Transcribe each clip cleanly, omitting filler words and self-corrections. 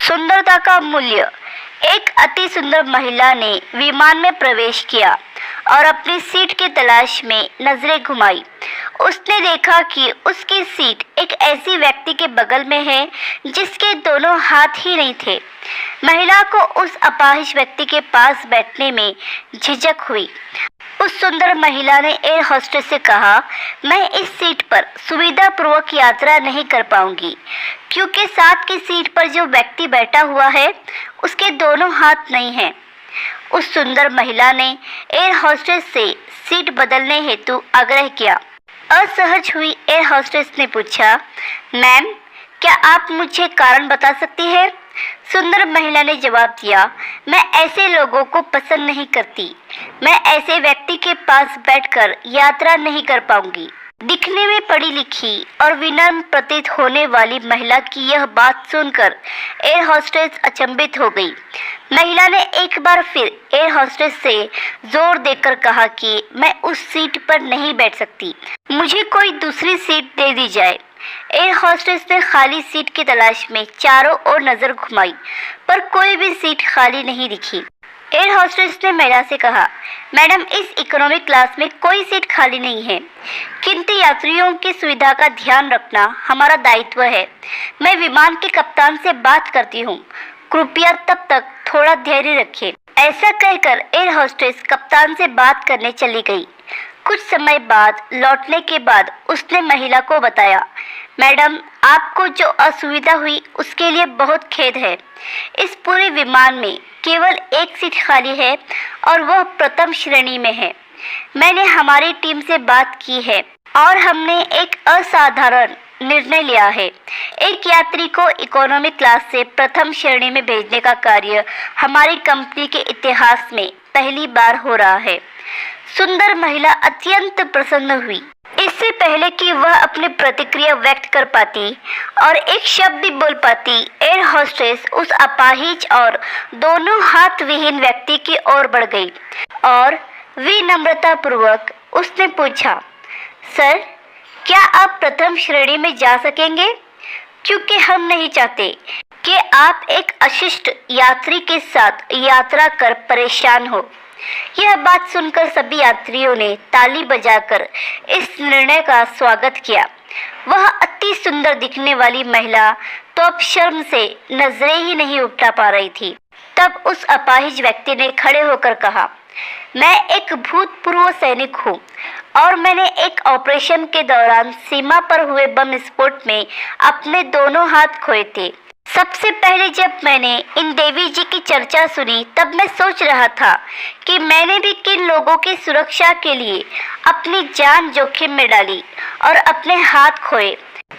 सुंदरता का मूल्य। एक अति सुंदर महिला ने विमान में प्रवेश किया और अपनी सीट की तलाश में नजरें घुमाई। उसने देखा कि उसकी सीट एक ऐसी व्यक्ति के बगल में है जिसके दोनों हाथ ही नहीं थे। महिला को उस अपाहिज व्यक्ति के पास बैठने में झिझक हुई। उस सुंदर महिला ने एयर होस्टेस से कहा, मैं इस सीट पर सुविधापूर्वक यात्रा नहीं कर पाऊंगी क्योंकि साथ की सीट पर जो व्यक्ति बैठा हुआ है उसके दोनों हाथ नहीं हैं। उस सुंदर महिला ने एयर होस्टेस से सीट बदलने हेतु आग्रह किया। असहज हुई एयर होस्टेस ने पूछा, मैम, क्या आप मुझे कारण बता सकती हैं? सुंदर महिला ने जवाब दिया, मैं ऐसे लोगों को पसंद नहीं करती। मैं ऐसे व्यक्ति के पास बैठकर यात्रा नहीं कर पाऊंगी। दिखने में पढ़ी लिखी और विनम्र प्रतीत होने वाली महिला की यह बात सुनकर एयर होस्टेस अचंभित हो गई। महिला ने एक बार फिर एयर होस्टेस से जोर देकर कहा कि मैं उस सीट पर नहीं बैठ सकती, मुझे कोई दूसरी सीट दे दी जाए। एयर होस्टेस ने खाली सीट की तलाश में चारों ओर नजर घुमाई पर कोई भी सीट खाली नहीं दिखी। एयर होस्टेस ने महिला से कहा, मैडम, इस इकोनॉमिक क्लास में कोई सीट खाली नहीं है, किंतु यात्रियों की सुविधा का ध्यान रखना हमारा दायित्व है। मैं विमान के कप्तान से बात करती हूँ, कृपया तब तक थोड़ा धैर्य रखिए। ऐसा कहकर एयर होस्टेस कप्तान से बात करने चली गई। कुछ समय बाद लौटने के बाद उसने महिला को बताया, मैडम, आपको जो असुविधा हुई उसके लिए बहुत खेद है। इस पूरे विमान में केवल एक सीट खाली है और वह प्रथम श्रेणी में है। मैंने हमारी टीम से बात की है और हमने एक असाधारण निर्णय लिया है। एक यात्री को इकोनॉमी क्लास से प्रथम श्रेणी में भेजने का कार्य हमारी कंपनी के इतिहास में पहली बार हो रहा है। सुंदर महिला अत्यंत प्रसन्न हुई। इससे पहले कि वह अपनी प्रतिक्रिया व्यक्त कर पाती और एक शब्द भी बोल पाती, एयर होस्टेस उस अपाहिज और दोनों हाथ विहीन व्यक्ति की ओर बढ़ गई और विनम्रतापूर्वक उसने पूछा, सर, क्या आप प्रथम श्रेणी में जा सकेंगे? क्योंकि हम नहीं चाहते कि आप एक अशिष्ट यात्री के साथ यात्रा कर परेशान हो। यह बात सुनकर सभी यात्रियों ने ताली बजाकर इस निर्णय का स्वागत किया। वह अति सुंदर दिखने वाली महिला तो अब शर्म से नजरें ही नहीं उठा पा रही थी। तब उस अपाहिज व्यक्ति ने खड़े होकर कहा, मैं एक भूतपूर्व सैनिक हूँ और मैंने एक ऑपरेशन के दौरान सीमा पर हुए बम विस्फोट में अपने दोनों हाथ खोए थे। सबसे पहले जब मैंने इन देवी जी की चर्चा सुनी तब मैं सोच रहा था कि मैंने भी किन लोगों की सुरक्षा के लिए अपनी जान जोखिम में डाली और अपने हाथ खोए।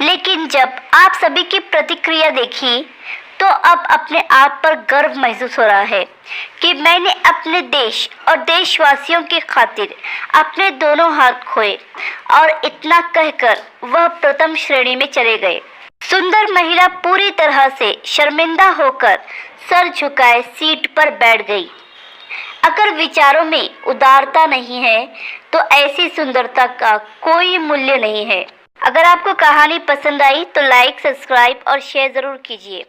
लेकिन जब आप सभी की प्रतिक्रिया देखी तो अब अपने आप पर गर्व महसूस हो रहा है कि मैंने अपने देश और देशवासियों की खातिर अपने दोनों हाथ खोए। और इतना कहकर वह प्रथम श्रेणी में चले गए। सुंदर महिला पूरी तरह से शर्मिंदा होकर सर झुकाए सीट पर बैठ गई। अगर विचारों में उदारता नहीं है तो ऐसी सुंदरता का कोई मूल्य नहीं है। अगर आपको कहानी पसंद आई तो लाइक, सब्सक्राइब और शेयर ज़रूर कीजिए।